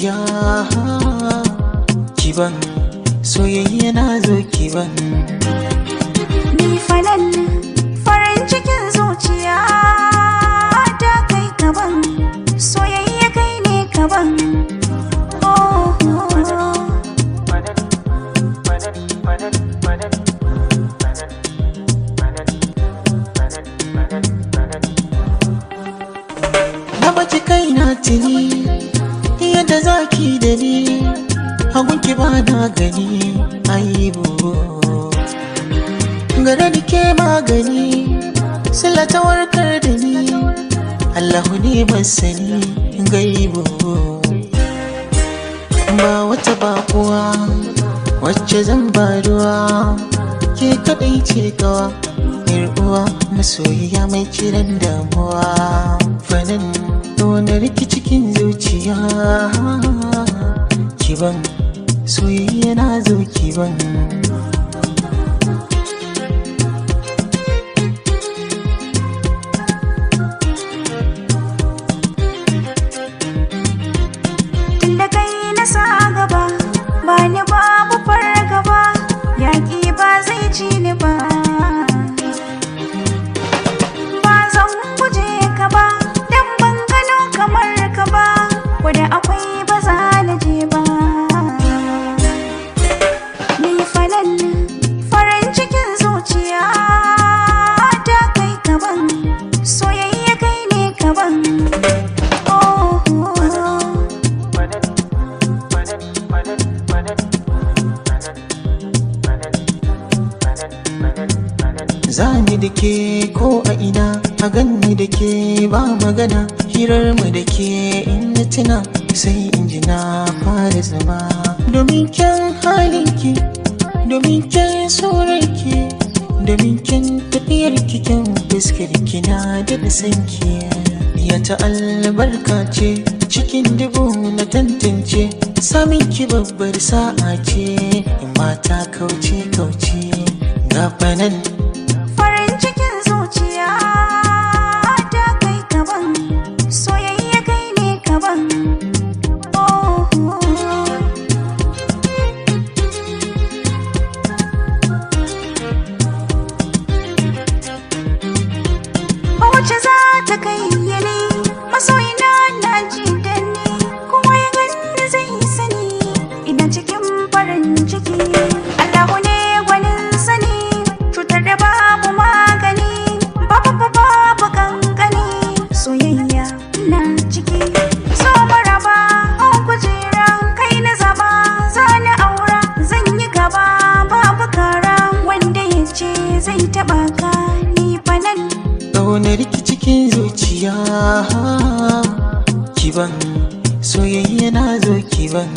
zuciya kiban soyayya na zo kiban ni falal farin cikin zuciya ta kai kaban soyayya kai ne kaban na baki kai na tuni yadda zaki da ni hagunki ba na gani aibu gare da ke magani sila ta warkar da ni Allahu ne ban sani gaibu ba wata bakuwa wacce zan baruwa ke kadai ce kawa uwa masoyiya mai kiran damuwa fanin wani riki cikin zuciya kiban soyayya na zo kiban tunda kai na sa gaba ba ni babu fargaba yaƙi ba zai ci ni ba da akwai ba za na je ba ni falal farin cikin zuciya ta kai kaban soyayya kai ne kaban zani da ke ko a ina a ganni da ke ba magana hirar mu da ke in na tuna sai in ji na fara zama domin kyan halinki domin kyan surarki domin kyan tafiyar kyan fuskar kina da sanki ya ta albarka ce cikin dubu na tantance samin ki babbar sa'a ce in mata kauce ga fanan farin cikin zuciya ta kai kaban soyayya kai ne kaban wacce za ta kai yane masoyina na ji da ni kuma ya gani zai sani ina cikin farin ciki Allahu ne gwanin sani cutar da babu magani babu kankani soyayya na ciki so maraba an kujera kai na zaba za na aura zan yi gaba babu kara wanda ya ce zai taba ka ni fanan ƙaunar ki cikin zuciya kiban soyayya na zo kiban